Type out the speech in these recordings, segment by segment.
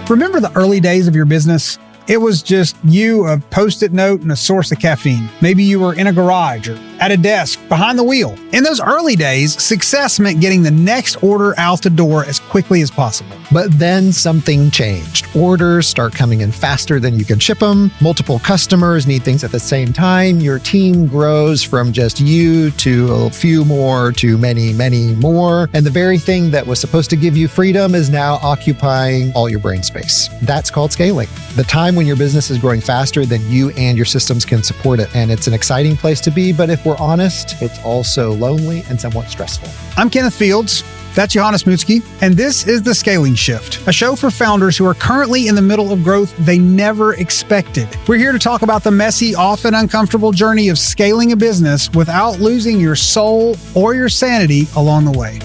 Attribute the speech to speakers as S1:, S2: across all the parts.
S1: Remember the early days of your business? It was just you, a Post-it note, and a source of caffeine. Maybe you were in a garage or at a desk behind the wheel. In those early days, success meant getting the next order out the door as quickly as possible.
S2: But then something changed. Orders start coming in faster than you can ship them. Multiple customers need things at the same time. Your team grows from just you to a few more to many, many more. And the very thing that was supposed to give you freedom is now occupying all your brain space. That's called scaling. The time when your business is growing faster than you and your systems can support it. And it's an exciting place to be, but if we're honest, it's also lonely and somewhat stressful.
S1: I'm Kenneth Fields. That's Johannes Mutzke. And this is The Scaling Shift, a show for founders who are currently in the middle of growth they never expected. We're here to talk about the messy, often uncomfortable journey of scaling a business without losing your soul or your sanity along the way.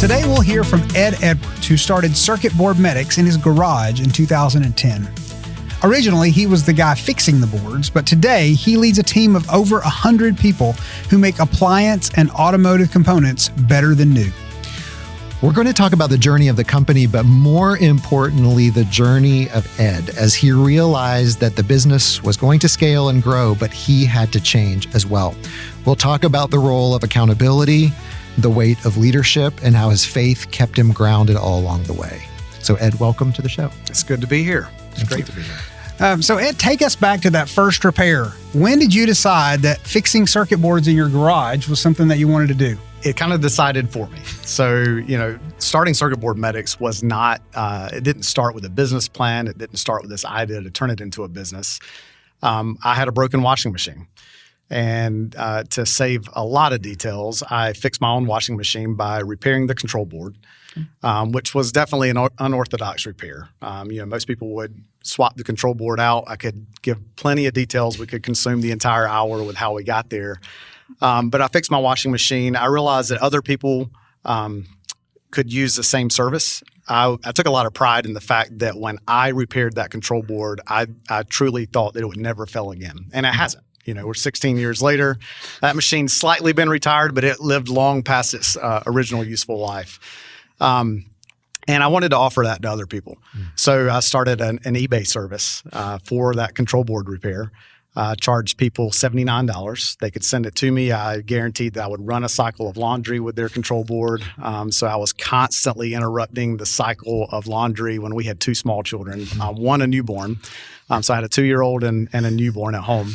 S1: Today, we'll hear from Ed Edwards, who started Circuit Board Medics in his garage in 2010. Originally, he was the guy fixing the boards, but today he leads a team of over 100 people who make appliance and automotive components better than new.
S2: We're going to talk about the journey of the company, but more importantly, the journey of Ed as he realized that the business was going to scale and grow, but he had to change as well. We'll talk about the role of accountability, the weight of leadership, and how his faith kept him grounded all along the way. So Ed, welcome to the show.
S3: It's good to be here. It's great to be here.
S1: So Ed, take us back to that first repair. When did you decide that fixing circuit boards in your garage was something that you wanted to do?
S3: It kind of decided for me. So, starting Circuit Board Medics was not, it didn't start with a business plan. It didn't start with this idea to turn it into a business. I had a broken washing machine. And to save a lot of details, I fixed my own washing machine by repairing the control board, which was definitely an unorthodox repair. Most people would swap the control board out. I could give plenty of details. We could consume the entire hour with how we got there. But I fixed my washing machine. I realized that other people could use the same service. I took a lot of pride in the fact that when I repaired that control board, I truly thought that it would never fail again. And it hasn't. We're 16 years later. That machine's slightly been retired, but it lived long past its original useful life. And I wanted to offer that to other people. So I started an eBay service for that control board repair. Charged people $79. They could send it to me. I guaranteed that I would run a cycle of laundry with their control board. So I was constantly interrupting the cycle of laundry when we had two small children, one a newborn. So I had a 2-year-old and a newborn at home.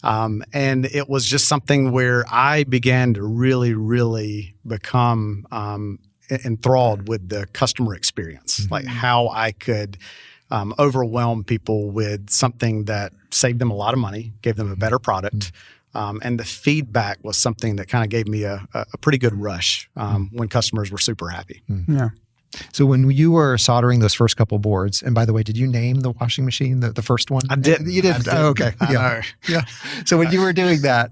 S3: And it was just something where I began to really, really become enthralled with the customer experience, like how I could overwhelm people with something that saved them a lot of money, gave them a better product. And the feedback was something that kind of gave me a pretty good rush when customers were super happy.
S1: Yeah.
S2: So when you were soldering those first couple boards, and by the way, did you name the washing machine, the first one?
S3: I didn't.
S2: You didn't? Oh, okay.
S3: Yeah.
S2: Yeah. So when you were doing that,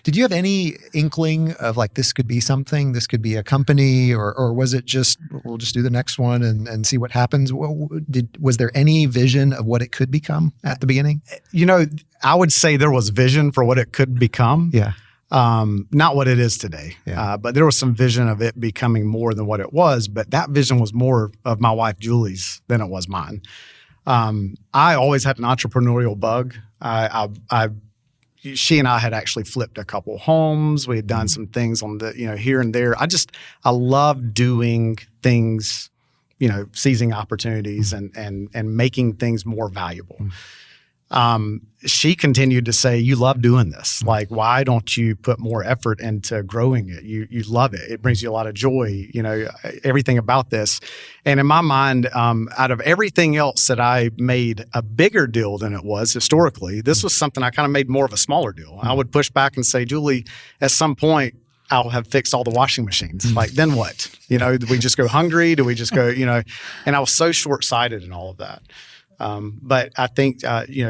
S2: did you have any inkling of like, this could be something, this could be a company, or was it just, we'll just do the next one and see what happens? Was there any vision of what it could become at the beginning?
S3: I would say there was vision for what it could become.
S2: Yeah.
S3: Not what it is today, but there was some vision of it becoming more than what it was. But that vision was more of my wife Julie's than it was mine. I always had an entrepreneurial bug. She and I had actually flipped a couple homes. We had done some things on the here and there. I love doing things, seizing opportunities and making things more valuable. She continued to say, you love doing this. Like, why don't you put more effort into growing it? You love it. It brings you a lot of joy, everything about this. And in my mind, out of everything else that I made a bigger deal than it was historically, this was something I kind of made more of a smaller deal. I would push back and say, Julie, at some point, I'll have fixed all the washing machines. Like, then what? Do we just go hungry? Do we just go, and I was so short-sighted in all of that. But I think,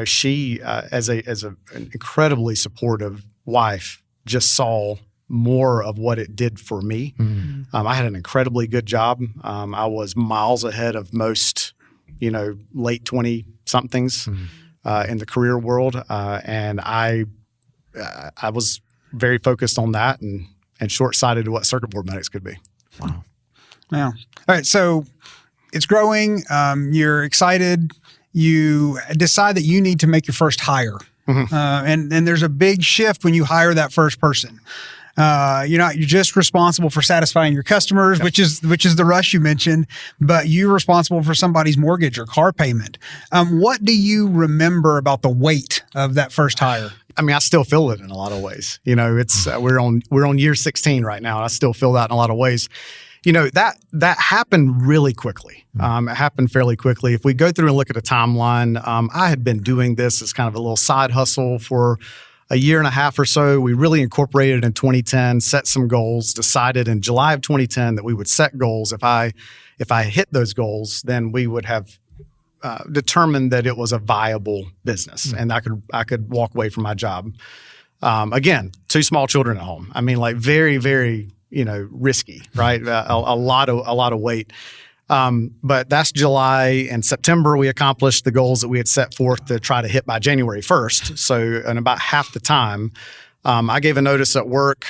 S3: she, as an incredibly supportive wife, just saw more of what it did for me. I had an incredibly good job. I was miles ahead of most, late 20-somethings in the career world. And I was very focused on that and short-sighted to what circuit board medics could be.
S1: Wow. Yeah. All right. So it's growing. You're excited. You decide that you need to make your first hire. And there's a big shift when you hire that first person. You're just responsible for satisfying your customers, which is the rush you mentioned, but you're responsible for somebody's mortgage or car payment. What do you remember about the weight of that first hire?
S3: I mean, I still feel it in a lot of ways. It's we're on year 16 right now, and I still feel that in a lot of ways. That happened really quickly. It happened fairly quickly. If we go through and look at a timeline, I had been doing this as kind of a little side hustle for a year and a half or so. We really incorporated in 2010, set some goals, decided in July of 2010 that we would set goals. If I hit those goals, then we would have determined that it was a viable business and I could walk away from my job. Again, 2 small children at home. I mean, like very, very, risky, right? A lot of weight. But that's July. and September, we accomplished the goals that we had set forth to try to hit by January 1st. So in about half the time, I gave a notice at work,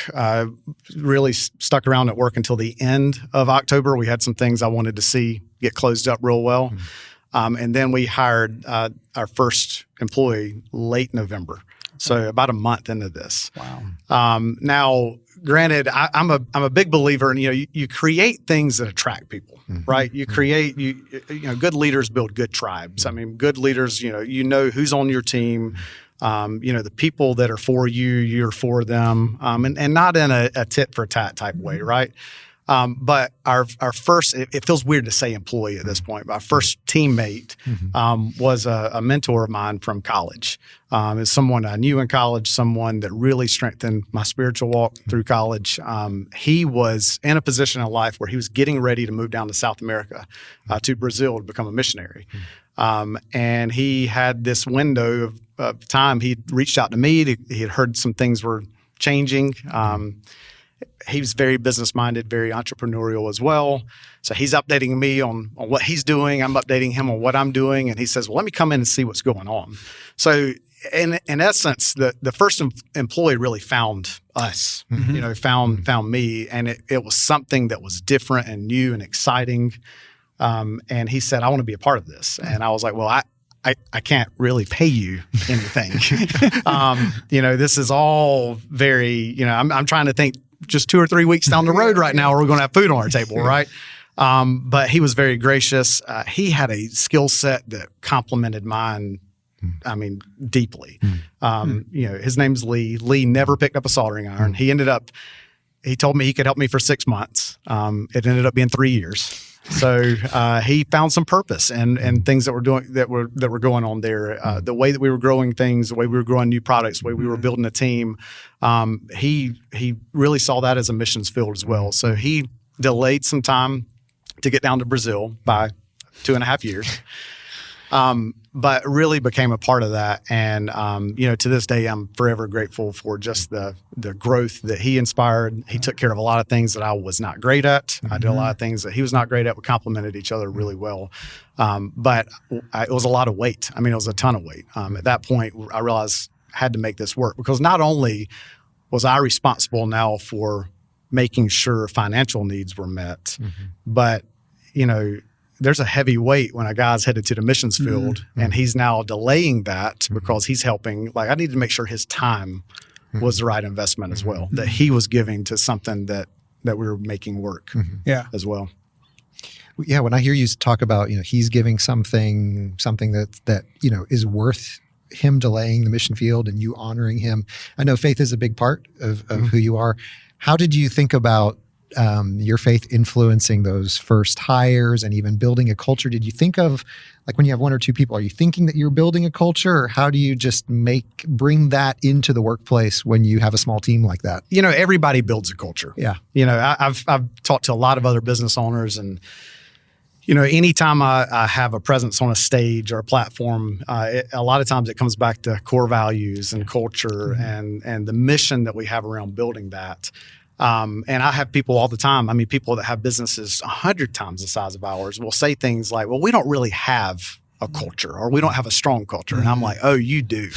S3: really stuck around at work until the end of October. We had some things I wanted to see get closed up real well. And then we hired our first employee late November. So about a month into this.
S1: Wow.
S3: Now, granted, I'm a big believer in, you create things that attract people, right? You create, good leaders build good tribes. I mean, good leaders, who's on your team, the people that are for you, you're for them, and not in a tit for tat type way, right? But our first, it feels weird to say employee at this point, but our first teammate was a mentor of mine from college. Is someone I knew in college, someone that really strengthened my spiritual walk through college. He was in a position in life where he was getting ready to move down to South America, to Brazil to become a missionary. And he had this window of time. He reached out to me. He had heard some things were changing. He was very business-minded, very entrepreneurial as well. So he's updating me on what he's doing. I'm updating him on what I'm doing. And he says, well, let me come in and see what's going on. So in essence, the first employee really found us, found me. And it was something that was different and new and exciting. And he said, I want to be a part of this. And I was like, well, I can't really pay you anything. This is all very, I'm trying to think just 2 or 3 weeks down the road right now, we're going to have food on our table, right? But he was very gracious. He had a skill set that complemented mine, deeply. His name's Lee. Lee never picked up a soldering iron. He told me he could help me for 6 months. It ended up being 3 years. So he found some purpose and things that were going on there. The way that we were growing things, the way we were growing new products, the way we were building a team. He really saw that as a missions field as well. So he delayed some time to get down to Brazil by 2.5 years. But really became a part of that. And, to this day, I'm forever grateful for just the growth that he inspired. He took care of a lot of things that I was not great at. I did a lot of things that he was not great at. We complemented each other really well. But it was a lot of weight. It was a ton of weight. At that point, I realized I had to make this work because not only was I responsible now for making sure financial needs were met, but, there's a heavy weight when a guy's headed to the missions field and he's now delaying that because he's helping. Like, I needed to make sure his time was the right investment as well, that he was giving to something that we were making work as well.
S2: Yeah, when I hear you talk about, he's giving something that is worth him delaying the mission field and you honoring him. I know faith is a big part of who you are. How did you think about your faith influencing those first hires and even building a culture? Did you think of, like, when you have 1 or 2 people, are you thinking that you're building a culture, or how do you just bring that into the workplace when you have a small team like that?
S3: Everybody builds a culture.
S2: Yeah.
S3: I've talked to a lot of other business owners, and anytime I have a presence on a stage or a platform, a lot of times it comes back to core values and culture and the mission that we have around building that. And I have people all the time. People that have businesses 100 times the size of ours will say things like, well, we don't really have a culture, or we don't have a strong culture. And I'm like, oh, you do.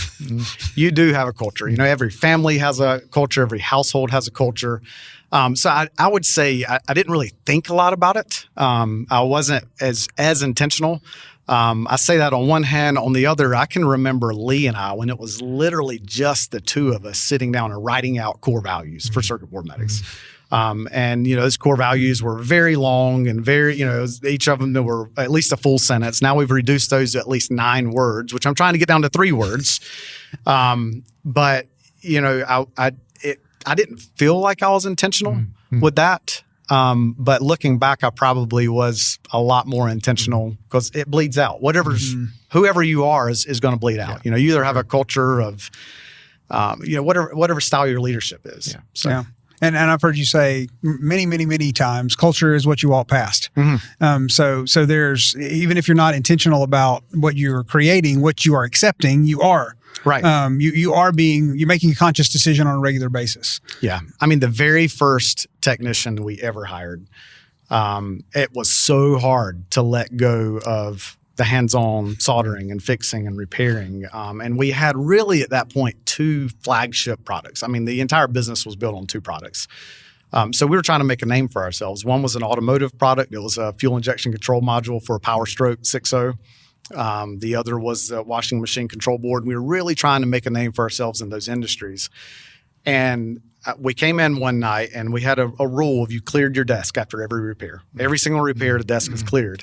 S3: You do have a culture. Every family has a culture. Every household has a culture. So I would say I didn't really think a lot about it. I wasn't as intentional. I say that on one hand. On the other, I can remember Lee and I, when it was literally just the two of us sitting down and writing out core values for circuit board medics. And those core values were very long and very, each of them were at least a full sentence. Now we've reduced those to at least 9 words, which I'm trying to get down to 3 words. But I didn't feel like I was intentional with that. But looking back, I probably was a lot more intentional, because it bleeds out. Whoever you are is going to bleed out. You either have a culture of, whatever style your leadership is.
S1: Yeah. So. Yeah. And I've heard you say many, many, many times, culture is what you walk past. So there's, even if you're not intentional about what you're creating, what you are accepting, you are.
S3: Right.
S1: You're making a conscious decision on a regular basis.
S3: Yeah. I mean, the very first technician we ever hired, it was so hard to let go of the hands-on soldering and fixing and repairing. And we had really at that point 2 flagship products. I mean, the entire business was built on 2 products. So we were trying to make a name for ourselves. One was an automotive product. It was a fuel injection control module for a Power Stroke 6.0. The other was the washing machine control board. We were really trying to make a name for ourselves in those industries. And we came in one night and we had a rule of you cleared your desk after every repair. Every single repair, the desk is cleared.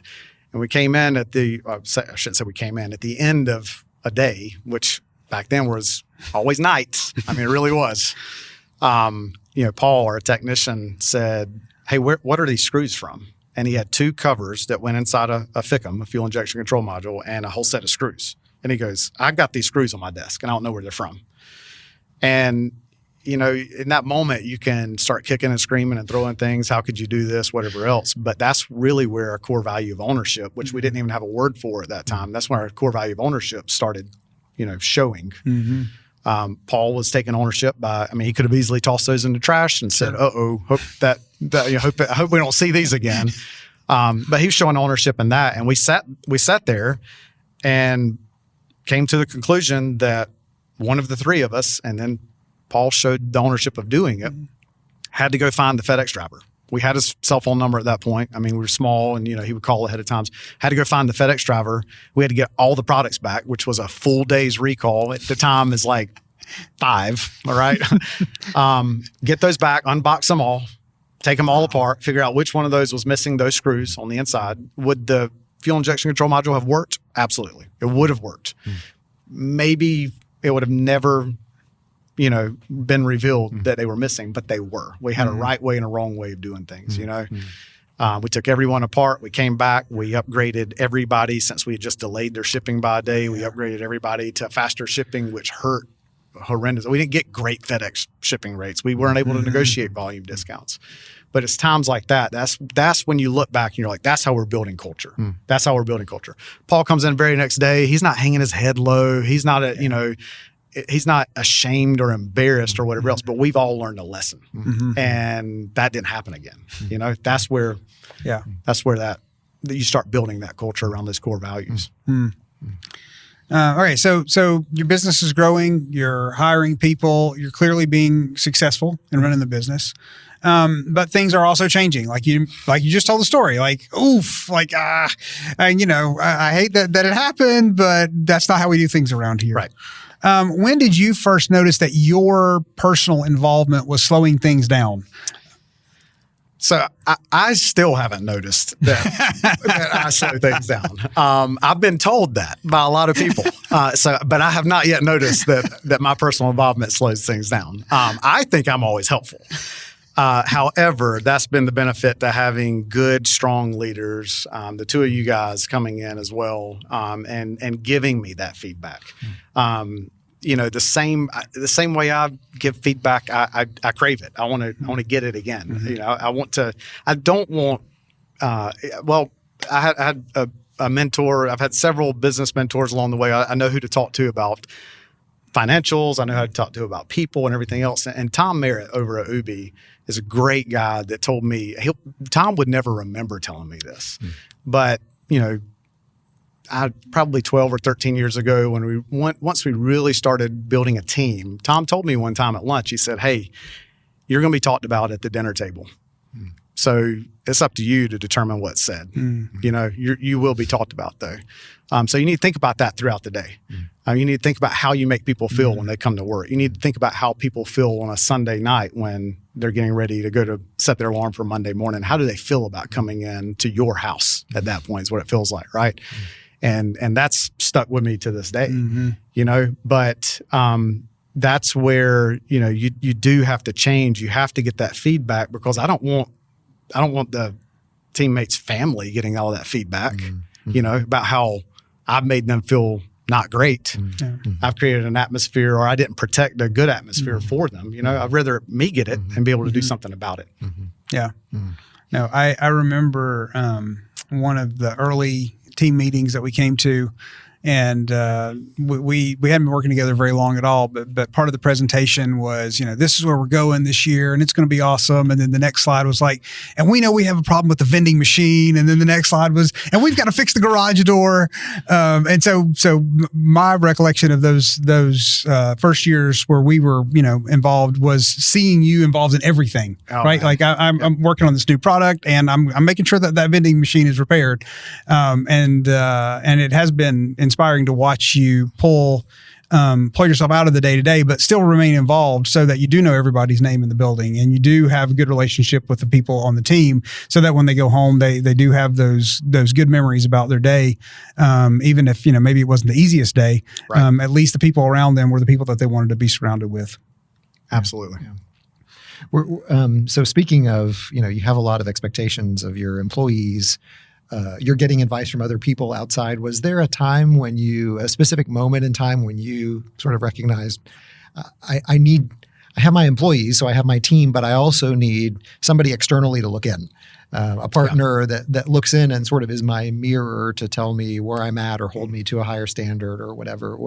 S3: And we came in at I shouldn't say we came in, at the end of a day, which back then was always night. I mean, it really was. Paul, our technician, said, hey, what are these screws from? And he had 2 covers that went inside a FICM, a fuel injection control module, and a whole set of screws. And he goes, I got these screws on my desk, and I don't know where they're from. And in that moment, you can start kicking and screaming and throwing things. How could you do this? Whatever else. But that's really where our core value of ownership, which we didn't even have a word for at that time. That's when our core value of ownership started, showing. Paul was taking ownership he could have easily tossed those in the trash and said, hope I hope we don't see these again. But he was showing ownership in that. And we sat there and came to the conclusion that one of the 3 of us, and then Paul showed the ownership of doing it, had to go find the FedEx driver. We had his cell phone number at that point. I mean, we were small and, he would call ahead of times. Had to go find the FedEx driver. We had to get all the products back, which was a full day's recall. At the time is like 5, all right? Get those back, unbox them all, take them all apart, figure out which one of those was missing those screws on the inside. Would the fuel injection control module have worked? Absolutely. It would have worked. Maybe it would have never been revealed that they were missing, but they were. We had a right way and a wrong way of doing things, We took everyone apart. We came back. We upgraded everybody since we had just delayed their shipping by a day. We upgraded everybody to faster shipping, which hurt horrendous. We didn't get great FedEx shipping rates. We weren't able to negotiate volume discounts. But it's times like that. That's when you look back and you're like, that's how we're building culture. That's how we're building culture. Paul comes in the very next day. He's not hanging his head low. He's not he's not ashamed or embarrassed or whatever else, but we've all learned a lesson. And that didn't happen again. That's where that you start building that culture around those core values.
S1: All right. So your business is growing, you're hiring people, you're clearly being successful in running the business. But things are also changing. Like you just told the story, I hate that it happened, but that's not how we do things around here.
S3: Right.
S1: When did you first notice that your personal involvement was slowing things down?
S3: So I still haven't noticed that I slow things down. I've been told that by a lot of people. But I have not yet noticed that my personal involvement slows things down. I think I'm always helpful. However, that's been the benefit to having good, strong leaders, the 2 of you guys coming in as well, and giving me that feedback. The same way I give feedback, I crave it. I want to get it again. I don't want. I had a mentor. I've had several business mentors along the way. I know who to talk to about financials. I know how to talk to about people and everything else. And Tom Merritt over at Ubi is a great guy that told me. Tom would never remember telling me this, but probably 12 or 13 years ago when once we really started building a team, Tom told me one time at lunch, he said, hey, you're going to be talked about at the dinner table. So it's up to you to determine what's said. You know, you will be talked about though. So you need to think about that throughout the day. You need to think about how you make people feel when they come to work. You need to think about how people feel on a Sunday night when they're getting ready to go to set their alarm for Monday morning. How do they feel about coming in to your house at that point is what it feels like, right? And that's stuck with me to this day, you know, but that's where, you know, you do have to change. You have to get that feedback because I don't want the teammates' family getting all that feedback, you know, about how I've made them feel not great. I've created an atmosphere or I didn't protect a good atmosphere for them. You know, I'd rather me get it and be able to do something about it.
S1: Yeah. No, I remember one of the early team meetings that we came to, and we hadn't been working together very long at all, but part of the presentation was, you know, this is where we're going this year and it's going to be awesome. And then the next slide was like, and we know we have a problem with the vending machine. And then the next slide was, and we've got to fix the garage door. And so my recollection of those first years where we were, you know, involved was seeing you involved in everything, right? Man. Like I'm working on this new product and I'm making sure that vending machine is repaired. And it has been inspiring to watch you pull yourself out of the day-to-day, but still remain involved so that you do know everybody's name in the building and you do have a good relationship with the people on the team so that when they go home, they do have those good memories about their day. Even if, you know, maybe it wasn't the easiest day, right. At least the people around them were the people that they wanted to be surrounded with.
S3: Absolutely.
S2: Yeah. So speaking of, you know, you have a lot of expectations of your employees. You're getting advice from other people outside. Was there a time when a specific moment in time when you sort of recognized, I have my employees, so I have my team, but I also need somebody externally to look in, a partner that looks in and sort of is my mirror to tell me where I'm at or hold me to a higher standard or whatever.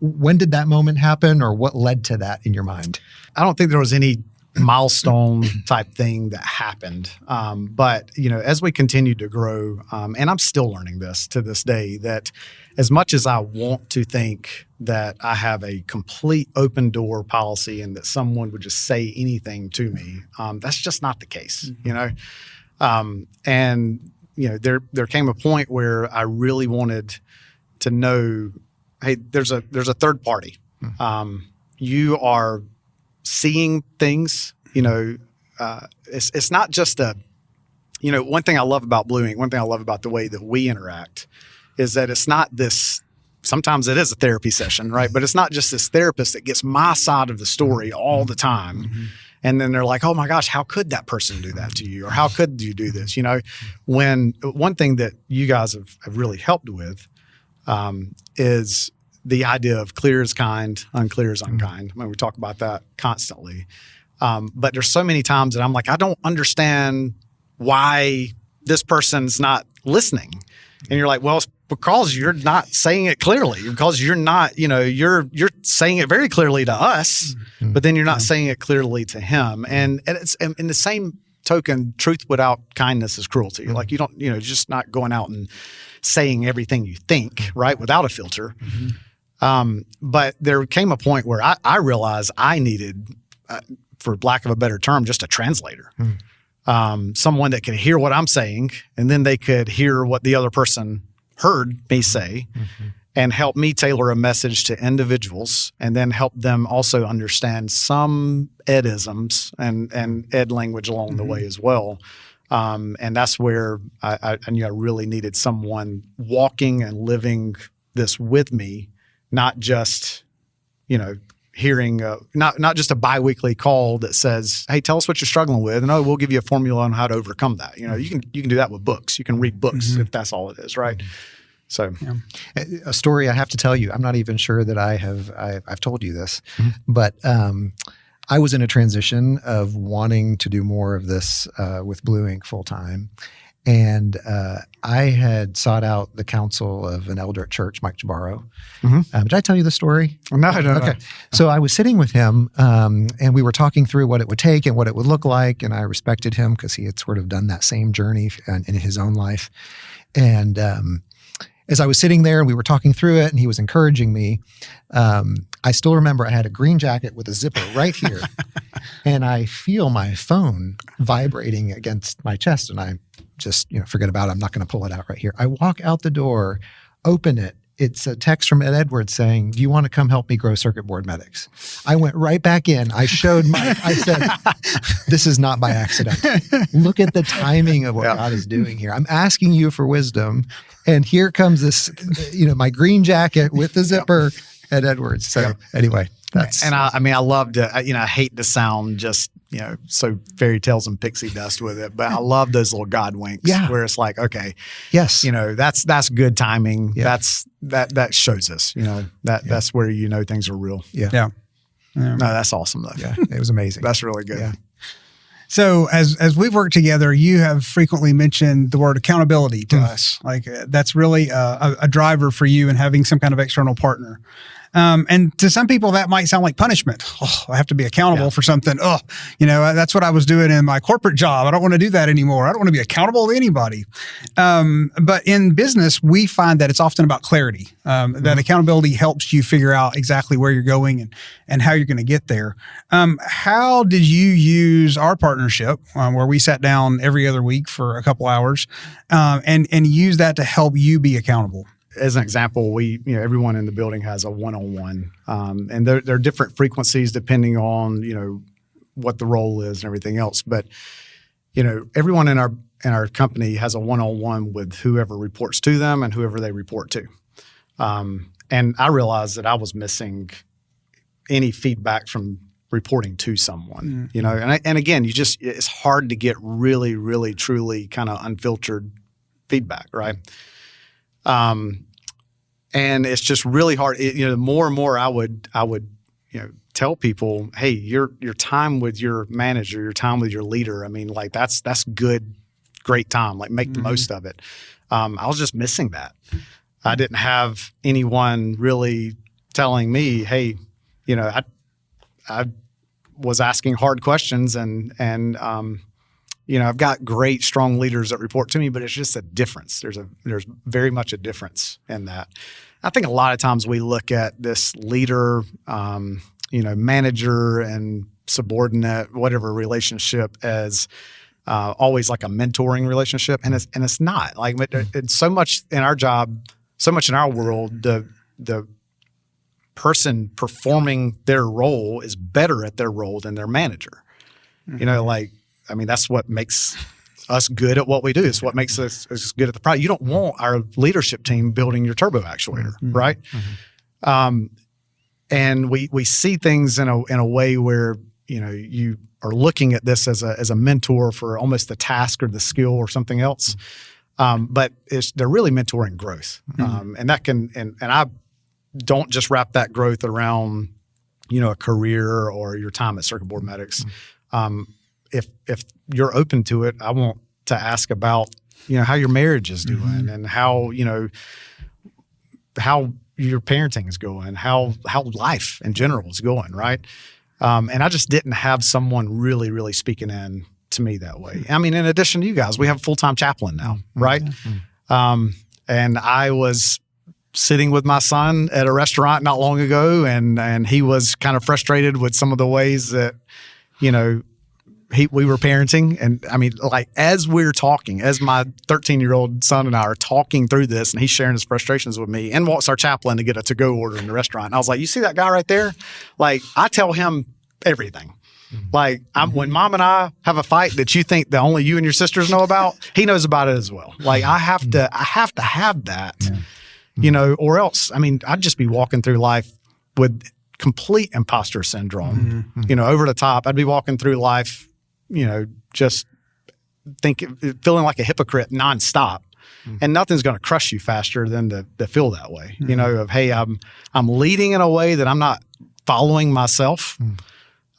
S2: When did that moment happen or what led to that in your mind?
S3: I don't think there was any milestone type thing that happened. But, you know, as we continue to grow, and I'm still learning this to this day, that as much as I want to think that I have a complete open door policy and that someone would just say anything to me, that's just not the case, you know? And, you know, there came a point where I really wanted to know, hey, there's a third party. You are seeing things, you know, it's not just you know, one thing I love about Blue Ink, one thing I love about the way that we interact is that it's not this, sometimes it is a therapy session, right? But it's not just this therapist that gets my side of the story all the time. And then they're like, oh my gosh, how could that person do that to you? Or how could you do this? You know, when one thing that you guys have really helped with is the idea of clear is kind, unclear is unkind. I mean, we talk about that constantly. But there's so many times that I'm like, I don't understand why this person's not listening. And you're like, well, it's because you're not saying it clearly, because you're not, you know, you're saying it very clearly to us, but then you're not saying it clearly to him. And it's in the same token, truth without kindness is cruelty. Like you don't, you know, just not going out and saying everything you think, right, without a filter. But there came a point where I realized I needed, for lack of a better term, just a translator. Someone that could hear what I'm saying, and then they could hear what the other person heard me say and help me tailor a message to individuals and then help them also understand some Ed-isms and Ed language along the way as well. And that's where I knew I really needed someone walking and living this with me, not just, you know, hearing not just a biweekly call that says, hey, tell us what you're struggling with, and we'll give you a formula on how to overcome that. You know, you can do that with books. You can read books if that's all it is, right? So
S2: a story I have to tell you, I'm not even sure that I've told you this, but I was in a transition of wanting to do more of this with Blue Ink full time. And I had sought out the counsel of an elder at church, Mike Jabaro. Did I tell you the story?
S3: No, I don't know.
S2: Okay. So I was sitting with him and we were talking through what it would take and what it would look like. And I respected him because he had sort of done that same journey in his own life. And as I was sitting there and we were talking through it and he was encouraging me, I still remember I had a green jacket with a zipper right here. And I feel my phone vibrating against my chest. And I just, forget about it. I'm not going to pull it out right here. I walk out the door, open it. It's a text from Ed Edwards saying, do you want to come help me grow circuit board medics? I went right back in. I said, this is not by accident. Look at the timing of what God is doing here. I'm asking you for wisdom. And here comes this, my green jacket with the zipper, Ed Edwards. So anyway, that's.
S3: And I love to, I hate to sound just, so fairy tales and pixie dust with it, but I love those little God winks where it's like, okay,
S2: yes,
S3: that's good timing.
S2: Yeah.
S3: That shows us, that's where things are real.
S2: Yeah.
S3: No, that's awesome though.
S2: Yeah, it was amazing.
S3: That's really good.
S2: Yeah.
S1: So as we've worked together, you have frequently mentioned the word accountability to us. Like that's really a driver for you in having some kind of external partner. And to some people that might sound like punishment. Oh, I have to be accountable for something. Oh, that's what I was doing in my corporate job. I don't want to do that anymore. I don't want to be accountable to anybody. But in business, we find that it's often about clarity. That accountability helps you figure out exactly where you're going and how you're going to get there. How did you use our partnership where we sat down every other week for a couple hours and use that to help you be accountable?
S3: As an example, everyone in the building has a one-on-one, and there are different frequencies depending on, what the role is and everything else. But, everyone in our company has a one-on-one with whoever reports to them and whoever they report to. And I realized that I was missing any feedback from reporting to someone, and again, it's hard to get really, really, truly kind of unfiltered feedback, right? And it's just really hard. The more and more I would, tell people, hey, your time with your manager, your time with your leader. I mean, like that's good, great time. Like make the most of it. I was just missing that. I didn't have anyone really telling me, hey, I was asking hard questions and I've got great, strong leaders that report to me, but it's just a difference. There's very much a difference in that. I think a lot of times we look at this leader, manager and subordinate, whatever relationship as always like a mentoring relationship, and it's not. Like it's so much in our job, so much in our world, the person performing their role is better at their role than their manager. That's what makes us good at what we do. It's what makes us good at the product. You don't want our leadership team building your turbo actuator, right? And we see things in a way where you are looking at this as a mentor for almost the task or the skill or something else, but they're really mentoring growth, and that can and I don't just wrap that growth around a career or your time at Circuit Board Medics. If you're open to it, I want to ask about, how your marriage is doing and how your parenting is going, how life in general is going, right? And I just didn't have someone really, really speaking in to me that way. I mean, in addition to you guys, we have a full-time chaplain now, right? And I was sitting with my son at a restaurant not long ago, and he was kind of frustrated with some of the ways that, we were parenting. And I mean, like as we're talking, as my 13-year-old son and I are talking through this and he's sharing his frustrations with me, in walks our chaplain to get a to-go order in the restaurant. And I was like, you see that guy right there? Like I tell him everything. Like when mom and I have a fight that you think that only you and your sisters know about, he knows about it as well. Like I have to have that, or else, I mean, I'd just be walking through life with complete imposter syndrome, over the top. I'd be walking through life, just feeling like a hypocrite nonstop, and nothing's going to crush you faster than to feel that way, of, hey, I'm leading in a way that I'm not following myself.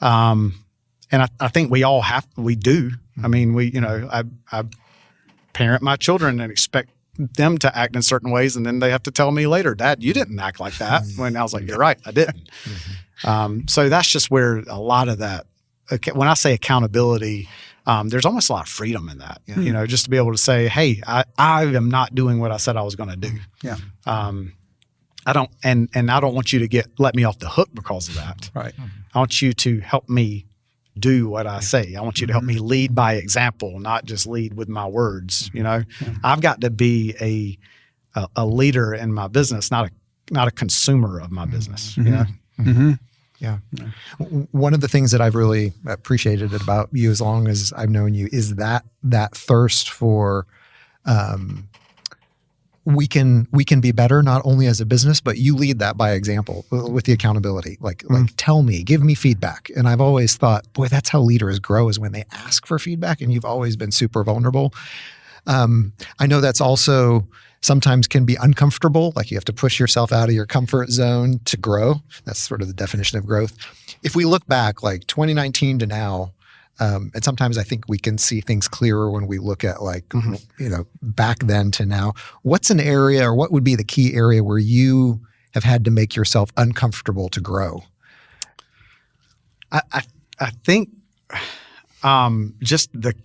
S3: And I think we do. I mean, I parent my children and expect them to act in certain ways, and then they have to tell me later, Dad, you didn't act like that. When I was like, you're right, I didn't. So that's just where a lot of that, when I say accountability, there's almost a lot of freedom in that, just to be able to say, hey, I am not doing what I said I was going to do.
S1: Yeah.
S3: I don't want you to let me off the hook because of that.
S1: Right.
S3: I want you to help me do what I say. I want you to help me lead by example, not just lead with my words. I've got to be a leader in my business, not a consumer of my business.
S2: Yeah. One of the things that I've really appreciated about you as long as I've known you is that thirst for we can be better, not only as a business, but you lead that by example with the accountability. Like tell me, give me feedback. And I've always thought, boy, that's how leaders grow, is when they ask for feedback, and you've always been super vulnerable. I know that's also sometimes can be uncomfortable. Like you have to push yourself out of your comfort zone to grow. That's sort of the definition of growth. If we look back like 2019 to now, and sometimes I think we can see things clearer when we look at back then to now. What's an area, or what would be the key area where you have had to make yourself uncomfortable to grow?
S3: I think just the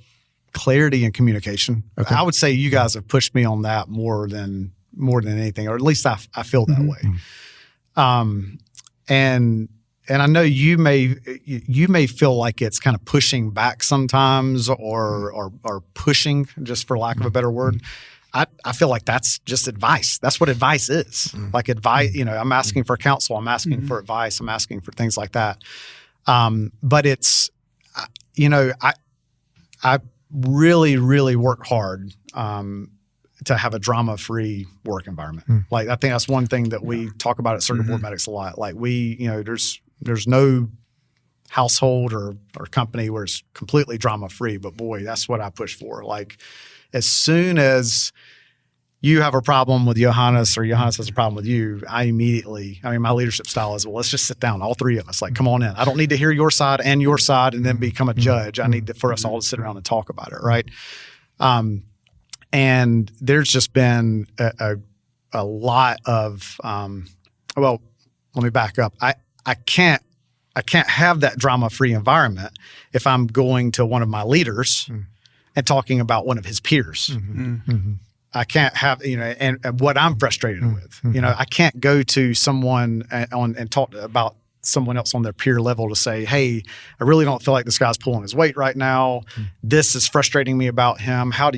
S3: clarity and communication. Okay. I would say you guys have pushed me on that more than anything, or at least I feel that way. And I know you may feel like it's kind of pushing back sometimes, or pushing, just for lack of a better word. I feel like that's just advice. That's what advice is. Like advice, I'm asking for counsel, I'm asking for advice, I'm asking for things like that. But it's, I really, really work hard to have a drama-free work environment. Like I think that's one thing that we talk about at Circuit Board Medics a lot. Like there's no household or company where it's completely drama-free, but boy, that's what I push for. Like as soon as you have a problem with Johannes or Johannes has a problem with you, my leadership style is, well, let's just sit down, all three of us, like, come on in. I don't need to hear your side and then become a judge. I need for us all to sit around and talk about it, right? And there's just been a lot of, well, let me back up. I can't have that drama-free environment if I'm going to one of my leaders and talking about one of his peers. I can't have, and what I'm frustrated with. I can't go to someone and talk about someone else on their peer level to say, hey, I really don't feel like this guy's pulling his weight right now. This is frustrating me about him. What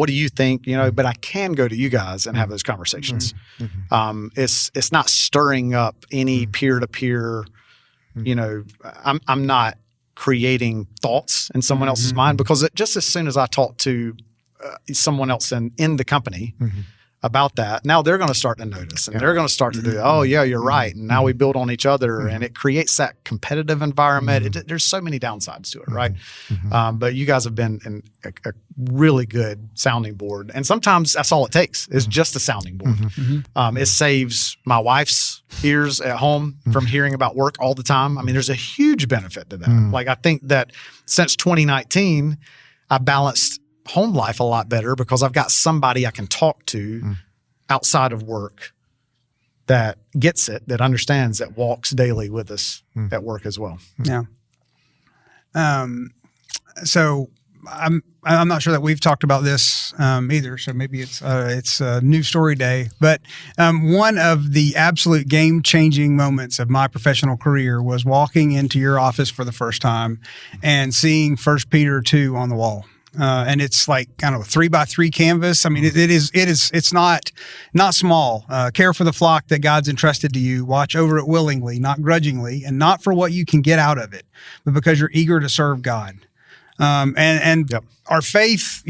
S3: do you think? But I can go to you guys and have those conversations. It's not stirring up any peer-to-peer, I'm not creating thoughts in someone else's mind, because just as soon as I talk to someone else in the company about that, now they're going to start to notice, and they're going to start to do, oh yeah, you're right. And now we build on each other, and it creates that competitive environment. There's so many downsides to it, right? But you guys have been a really good sounding board. And sometimes that's all it takes is just a sounding board. It saves my wife's ears at home from hearing about work all the time. I mean, there's a huge benefit to that. Like I think that since 2019, I balanced home life a lot better because I've got somebody I can talk to outside of work that gets it, that understands, that walks daily with us at work as well.
S1: Yeah. So I'm not sure that we've talked about this either. So maybe it's a new story day. But one of the absolute game-changing moments of my professional career was walking into your office for the first time and seeing 1 Peter 2 on the wall. And it's like kind of a 3x3 canvas. I mean, it's not small. Care for the flock that God's entrusted to you. Watch over it willingly, not grudgingly, and not for what you can get out of it, but because you're eager to serve God. Yep. Our faith,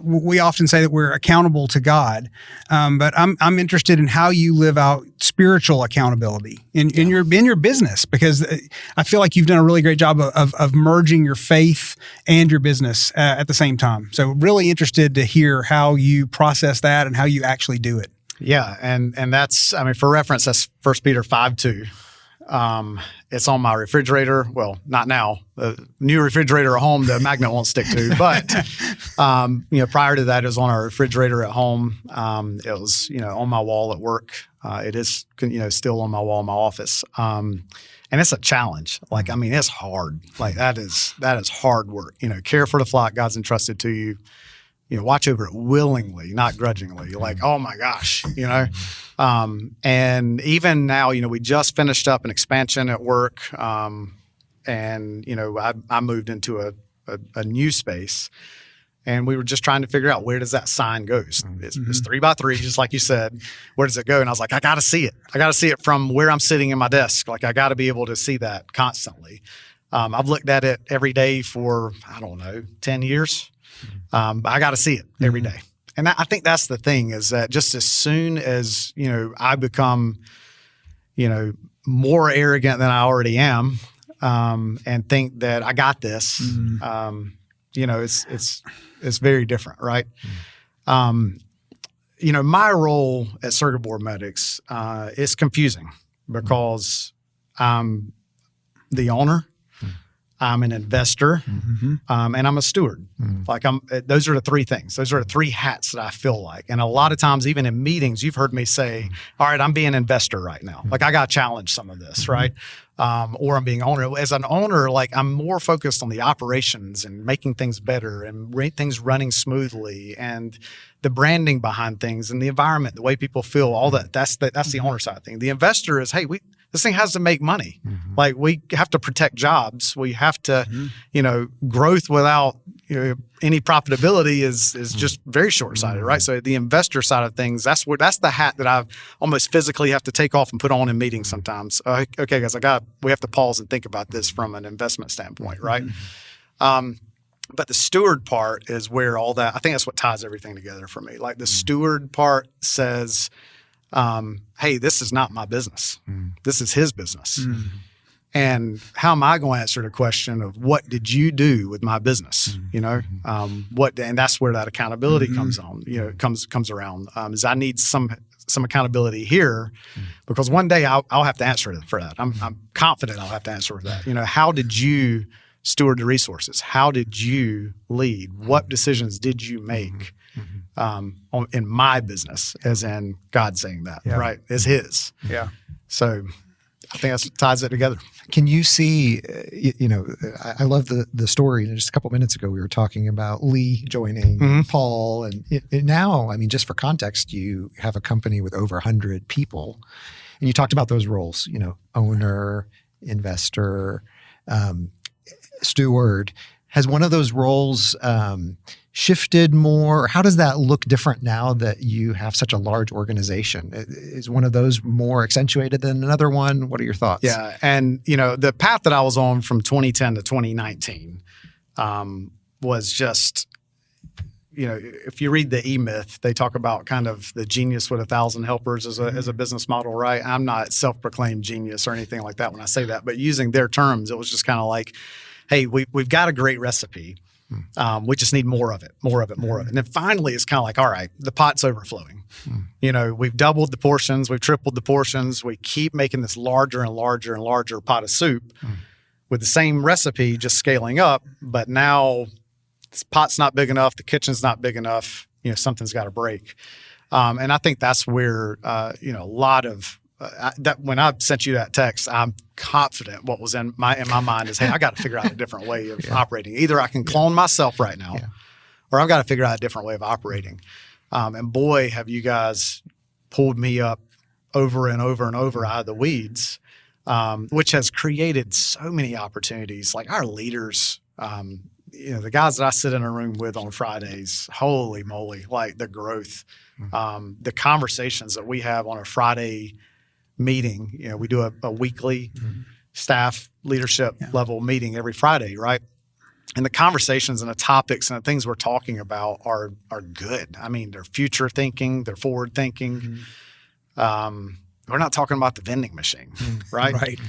S1: we often say that we're accountable to God, but I'm interested in how you live out spiritual accountability in your business, because I feel like you've done a really great job of merging your faith and your business at the same time. So really interested to hear how you process that and how you actually do it.
S3: Yeah, and that's, for reference, that's 1 Peter 5:2. It's on my refrigerator. Well, not now. The new refrigerator at home, the magnet won't stick to. But prior to that, it was on our refrigerator at home. It was on my wall at work. It is, still on my wall in my office. And it's a challenge. Like, I mean, it's hard. Like that is hard work. Care for the flock God's entrusted to you. Watch over it willingly, not grudgingly. Like, oh my gosh, And even now, we just finished up an expansion at work. And I moved into a new space. And we were just trying to figure out, where does that sign go? It's 3x3, just like you said. Where does it go? And I was like, I got to see it. I got to see it from where I'm sitting in my desk. Like, I got to be able to see that constantly. I've looked at it every day for, 10 years. I got to see it every day. And I think that's the thing, is that just as soon as, I become, more arrogant than I already am, and think that I got this, it's very different, right? My role at Circuit Board Medics is confusing because I'm the owner, I'm an investor, and I'm a steward. Like those are the three things. Those are the three hats that I feel like. And a lot of times, even in meetings, you've heard me say, all right, I'm being an investor right now. Like I got to challenge some of this, right? Or I'm being owner. As an owner, like I'm more focused on the operations and making things better and things running smoothly and the branding behind things and the environment, the way people feel, all that. That's the owner side of things. The investor is, hey, this thing has to make money. Like we have to protect jobs. We have to, growth without any profitability is just very short-sighted, right? So the investor side of things, that's the hat that I almost physically have to take off and put on in meetings sometimes. Okay, guys, we have to pause and think about this from an investment standpoint, right? But the steward part is where all that, I think that's what ties everything together for me. Like the steward part says, hey, this is not my business. This is his business. And how am I going to answer the question of what did you do with my business? And that's where that accountability comes on, comes around, is I need some accountability here because one day I'll have to answer for that. I'm confident I'll have to answer for that. How did you steward the resources? How did you lead? What decisions did you make? In my business, as in God saying that, right, is his. Yeah. So I think that ties it together.
S2: Can you see, I love the story. Just a couple minutes ago, we were talking about Lee joining Paul. And now, just for context, you have a company with over 100 people. And you talked about those roles, owner, investor, steward. Has one of those roles shifted more? How does that look different now that you have such a large organization? Is one of those more accentuated than another one? What are your thoughts?
S3: Yeah. And, the path that I was on from 2010 to 2019 was just, if you read the E-Myth, they talk about kind of the genius with 1,000 helpers as a business model, right? I'm not self-proclaimed genius or anything like that when I say that, but using their terms, it was just kind of like, hey, we've got a great recipe. We just need more of it. And then finally, it's kind of like, all right, the pot's overflowing. We've doubled the portions, we've tripled the portions. We keep making this larger and larger and larger pot of soup with the same recipe, just scaling up. But now this pot's not big enough. The kitchen's not big enough. Something's got to break. And I think that's where, a lot of that when I sent you that text, I'm confident what was in my mind is, hey, I got to figure out a different way of operating. Either I can clone myself right now, or I've got to figure out a different way of operating. And boy, have you guys pulled me up over and over and over out of the weeds, which has created so many opportunities. Like our leaders, the guys that I sit in a room with on Fridays, holy moly, like the growth, the conversations that we have on a Friday meeting. We do a weekly staff leadership level meeting every Friday, right? And the conversations and the topics and the things we're talking about are good. They're future thinking, they're forward thinking. We're not talking about the vending machine, right?
S1: Right.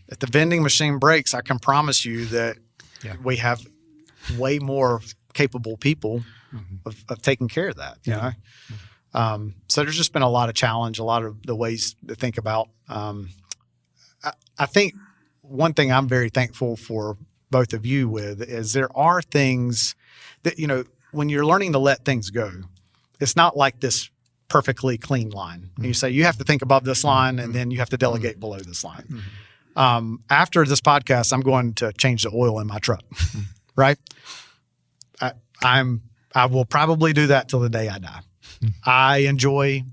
S3: If the vending machine breaks, I can promise you that we have way more capable people of taking care of that, you know? So there's just been a lot of challenge, a lot of the ways to think about. I think one thing I'm very thankful for both of you with is there are things that, when you're learning to let things go, it's not like this perfectly clean line. And you say, you have to think above this line, and then you have to delegate below this line. After this podcast, I'm going to change the oil in my truck, right? I will probably do that till the day I die. I enjoy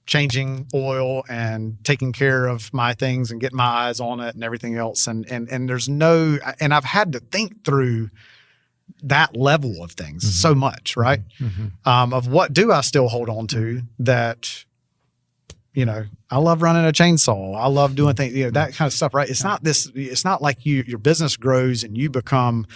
S3: changing oil and taking care of my things and getting my eyes on it and everything else. And I've had to think through that level of things so much, right? Of what do I still hold on to that, I love running a chainsaw. I love doing things, that kind of stuff, right? It's not like your business grows and you become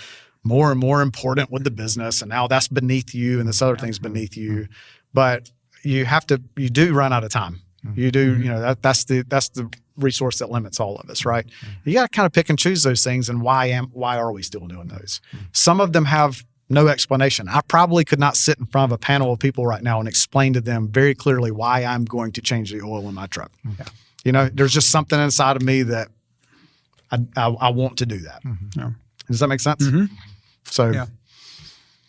S3: more and more important with the business, and now that's beneath you and this other thing's beneath you. But you do run out of time. You do, that's the resource that limits all of us, right? You got to kind of pick and choose those things, and why are we still doing those? Some of them have no explanation. I probably could not sit in front of a panel of people right now and explain to them very clearly why I'm going to change the oil in my truck. There's just something inside of me that I want to do that. Does that make sense? So,
S1: no,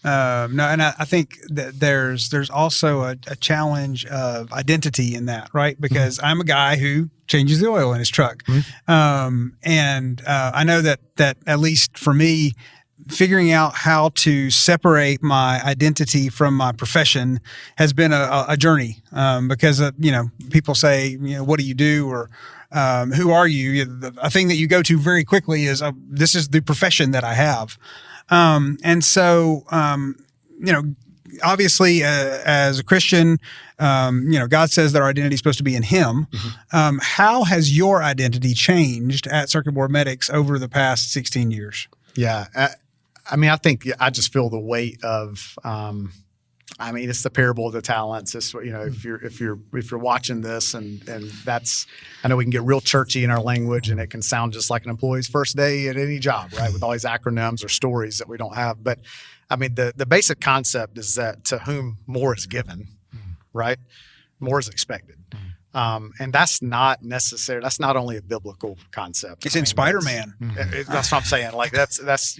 S1: and I think that there's also a challenge of identity in that, right? Because I'm a guy who changes the oil in his truck, and I know that at least for me, figuring out how to separate my identity from my profession has been a journey, because people say, what do you do, or who are you? A thing that you go to very quickly is, this is the profession that I have. And so, obviously, as a Christian, God says that our identity is supposed to be in Him. How has your identity changed at Circuit Board Medics over the past 16 years?
S3: Yeah. I think I just feel the weight of, it's the parable of the talents. It's, if you're watching this and that's, I know we can get real churchy in our language, and it can sound just like an employee's first day at any job, right? With all these acronyms or stories that we don't have. But the basic concept is that to whom more is given, right? More is expected. And that's not necessary. That's not only a biblical concept.
S1: It's in Spider-Man.
S3: That's what I'm saying. Like that's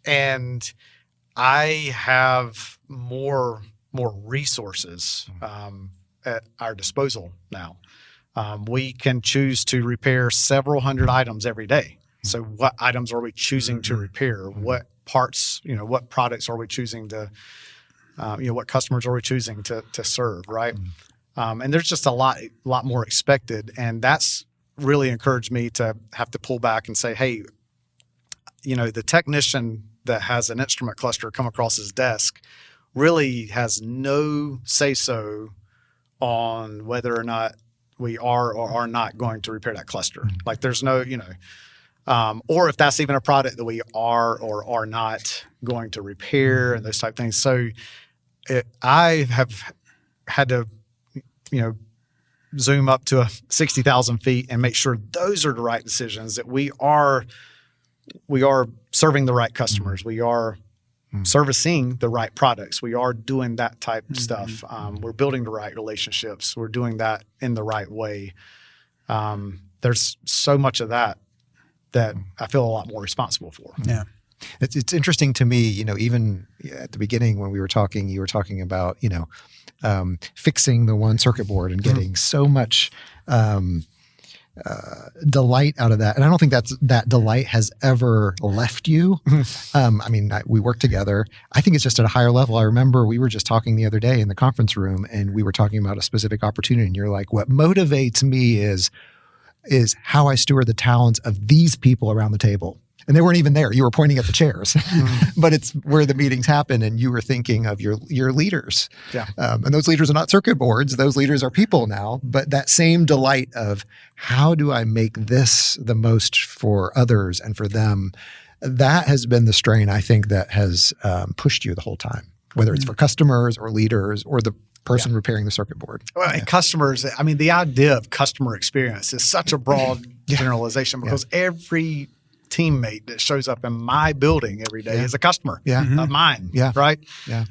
S3: and I have more resources at our disposal now. We can choose to repair several hundred items every day. So what items are we choosing to repair? What parts, what products are we choosing to, what customers are we choosing to serve, right? And there's just a lot more expected. And that's really encouraged me to have to pull back and say, hey, the technician that has an instrument cluster come across his desk really has no say-so on whether or not we are or are not going to repair that cluster. Like there's no, or if that's even a product that we are or are not going to repair and those type of things. So I have had to, zoom up to 60,000 feet and make sure those are the right decisions, that we are serving the right customers. We are servicing the right products. We are doing that type of stuff. We're building the right relationships. We're doing that in the right way. There's so much of that I feel a lot more responsible for.
S1: Yeah.
S2: It's interesting to me, even at the beginning when we were talking, you were talking about, fixing the one circuit board and getting so much delight out of that. And I don't think that delight has ever left you. We work together. I think it's just at a higher level. I remember we were just talking the other day in the conference room, and we were talking about a specific opportunity. And you're like, what motivates me is how I steward the talents of these people around the table. And they weren't even there. You were pointing at the chairs, but it's where the meetings happen. And you were thinking of your leaders.
S3: Yeah.
S2: And those leaders are not circuit boards. Those leaders are people now. But that same delight of how do I make this the most for others and for them, that has been the strain, I think, that has pushed you the whole time, whether it's for customers or leaders or the person repairing the circuit board.
S3: Well, and customers, the idea of customer experience is such a broad generalization, because every teammate that shows up in my building every day is a customer of mine, right? Yeah.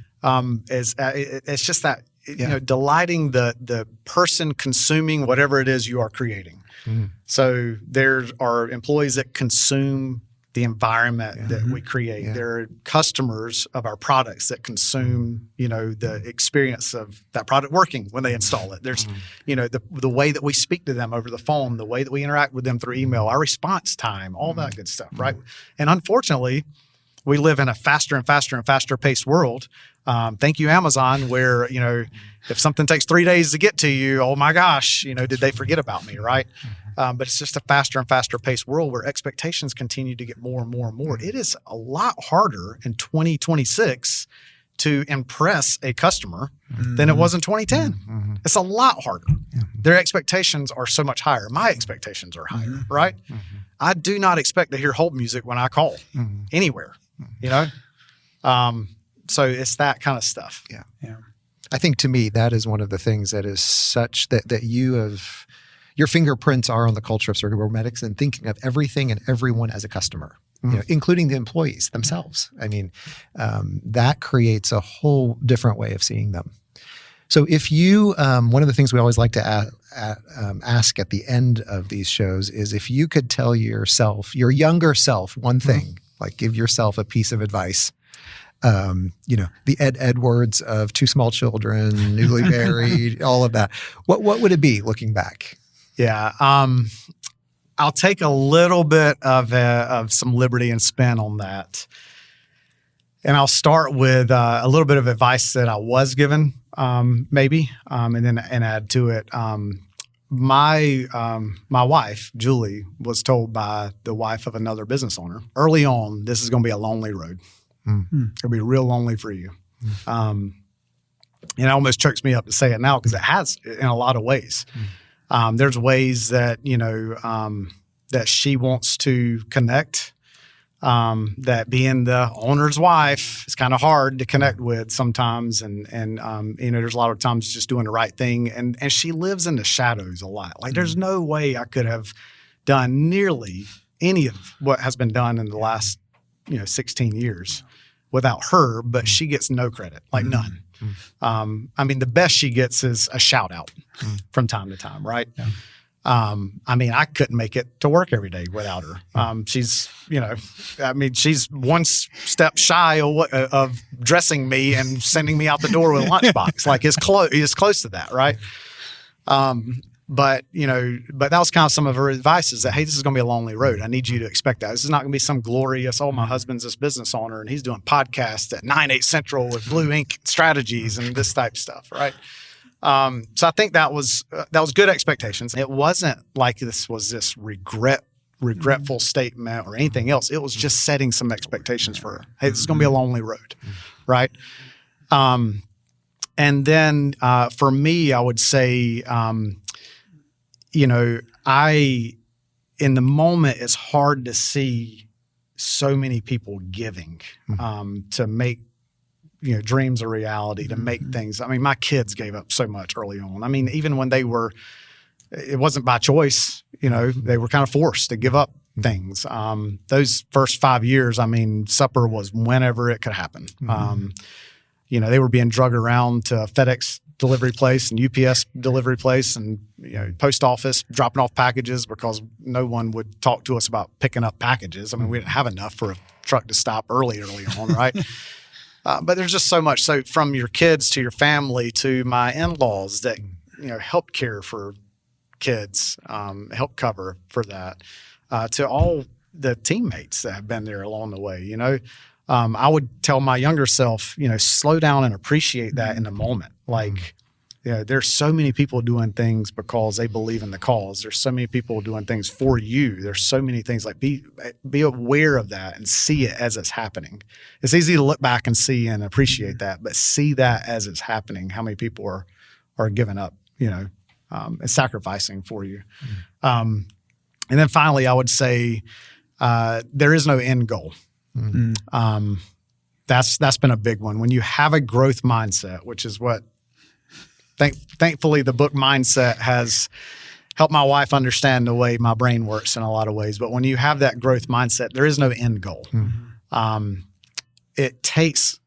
S3: It's just that, delighting the person consuming whatever it is you are creating. So there are employees that consume the environment that we create.
S2: Yeah.
S3: There are customers of our products that consume, the experience of that product working when they install it. There's, the way that we speak to them over the phone, the way that we interact with them through email, our response time, all that good stuff, right? And unfortunately, we live in a faster and faster and faster paced world. Thank you, Amazon, where, if something takes 3 days to get to you, oh my gosh, did they forget about me, right? But it's just a faster and faster paced world where expectations continue to get more and more and more. It is a lot harder in 2026 to impress a customer than it was in 2010. It's a lot harder. Their expectations are so much higher. My expectations are higher, right? I do not expect to hear hold music when I call anywhere, so it's that kind of stuff.
S2: Yeah. I think to me, that is one of the things that is such that your fingerprints are on the culture of circuit board medics and thinking of everything and everyone as a customer, including the employees themselves. I mean, that creates a whole different way of seeing them. So if you, one of the things we always like to ask at the end of these shows is if you could tell yourself, your younger self, one thing, like give yourself a piece of advice, the Ed Edwards of two small children, newly married, all of that. What would it be looking back?
S3: Yeah. I'll take a little bit of some liberty and spin on that. And I'll start with a little bit of advice that I was given, maybe, and then add to it. My wife, Julie, was told by the wife of another business owner early on, this is going to be a lonely road. It'll be real lonely for you. And it almost chokes me up to say it now because it has in a lot of ways. There's ways that, that she wants to connect, that being the owner's wife is kind of hard to connect with sometimes. And there's a lot of times just doing the right thing. And she lives in the shadows a lot. Like there's no way I could have done nearly any of what has been done in the last, 16 years without her, but she gets no credit, like none. The best she gets is a shout out from time to time, right? Yeah. I couldn't make it to work every day without her. She's, she's one step shy of dressing me and sending me out the door with a lunchbox. Like it's close to that, right? But that was kind of some of her advice is that, hey, this is going to be a lonely road. I need you to expect that. This is not going to be some glorious, my husband's this business owner and he's doing podcasts at 9/8 Central with Blue Ink strategies and this type of stuff, right? So I think that was good expectations. It wasn't like this was this regretful statement or anything else. It was just setting some expectations for her. Hey, this is going to be a lonely road, right? And then for me, I would say, in the moment, it's hard to see so many people giving to make, dreams a reality, to make things. My kids gave up so much early on. Even when it wasn't by choice, they were kind of forced to give up things. Those first 5 years, supper was whenever it could happen. They were being drugged around to FedEx delivery place and UPS delivery place and post office dropping off packages because no one would talk to us about picking up packages. We didn't have enough for a truck to stop early on, right? But there's just so much. So from your kids to your family to my in-laws that help care for kids, help cover for that, to all the teammates that have been there along the way. I would tell my younger self, slow down and appreciate that in the moment. Like, there's so many people doing things because they believe in the cause. There's so many people doing things for you. There's so many things like be aware of that and see it as it's happening. It's easy to look back and see and appreciate that, but see that as it's happening. How many people are giving up, and sacrificing for you. And then finally, I would say there is no end goal. That's been a big one. When you have a growth mindset, which is what thankfully the book Mindset has helped my wife understand the way my brain works in a lot of ways. But when you have that growth mindset, there is no end goal. It takes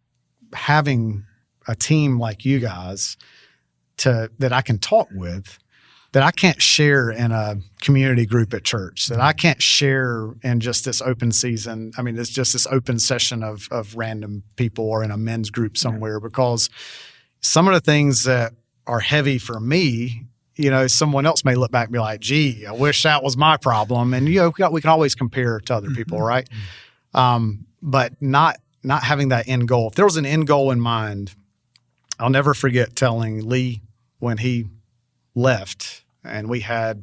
S3: having a team like you guys that I can talk with that I can't share in a community group at church, that I can't share in just this open season. I mean, it's just this open session of random people or in a men's group somewhere, because some of the things that are heavy for me, someone else may look back and be like, gee, I wish that was my problem. And, we can always compare to other people, right? But not having that end goal. If there was an end goal in mind, I'll never forget telling Lee when he left, and we had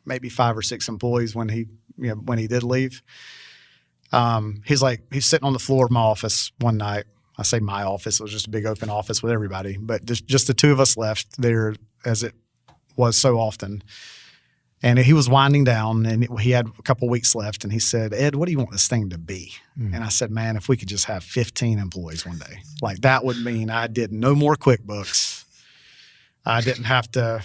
S3: maybe 5 or 6 employees when he did leave. He's sitting on the floor of my office one night. I say my office, it was just a big open office with everybody, but just the two of us left there, as it was so often. And he was winding down, and he had a couple weeks left, and he said, Ed, what do you want this thing to be? And I said, man, if we could just have 15 employees one day, like that would mean I did no more QuickBooks. I didn't have to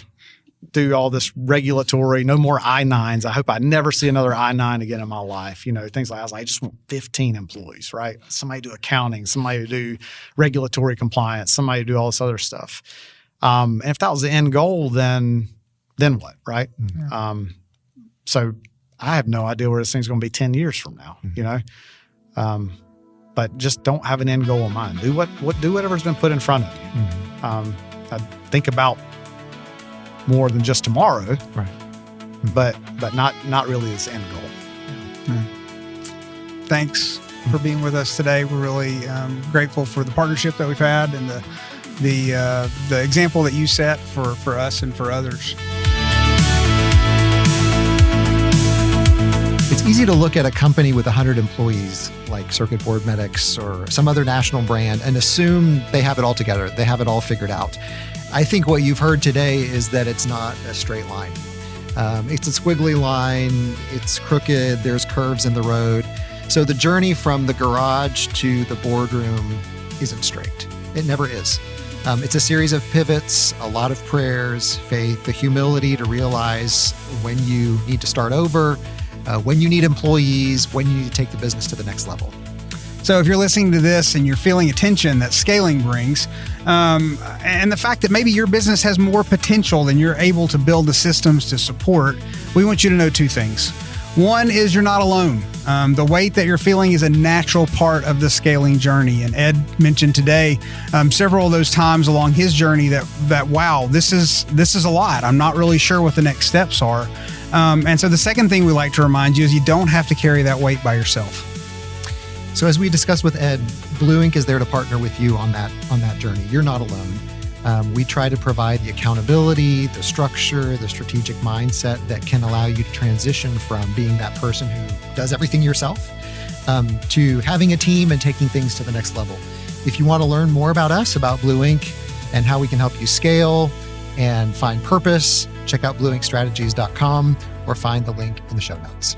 S3: do all this regulatory, no more I-9s. I hope I never see another I-9 again in my life. Things like that. I was like, I just want 15 employees, right? Somebody to do accounting, somebody to do regulatory compliance, somebody to do all this other stuff. And if that was the end goal, then what, right? Mm-hmm. So I have no idea where this thing's going to be 10 years from now, but just don't have an end goal in mind. Do whatever's been put in front of you. Mm-hmm. I think about more than just tomorrow,
S2: right?
S3: But not really this end goal.
S1: Yeah. Thanks for being with us today. We're really grateful for the partnership that we've had and the example that you set for us and for others.
S2: It's easy to look at a company with 100 employees like Circuit Board Medics or some other national brand and assume they have it all together. They have it all figured out. I think what you've heard today is that it's not a straight line. It's a squiggly line. It's crooked. There's curves in the road. So the journey from the garage to the boardroom isn't straight. It never is. It's a series of pivots, a lot of prayers, faith, the humility to realize when you need to start over, when you need employees, when you need to take the business to the next level.
S1: So if you're listening to this and you're feeling a tension that scaling brings, and the fact that maybe your business has more potential than you're able to build the systems to support, we want you to know 2 things. One is you're not alone. The weight that you're feeling is a natural part of the scaling journey. And Ed mentioned today several of those times along his journey that wow, this is a lot. I'm not really sure what the next steps are. And so the second thing we like to remind you is you don't have to carry that weight by yourself.
S2: So as we discussed with Ed, Blue Ink is there to partner with you on that journey. You're not alone. We try to provide the accountability, the structure, the strategic mindset that can allow you to transition from being that person who does everything yourself to having a team and taking things to the next level. If you want to learn more about us, about Blue Ink, and how we can help you scale and find purpose, check out blueinkstrategies.com or find the link in the show notes.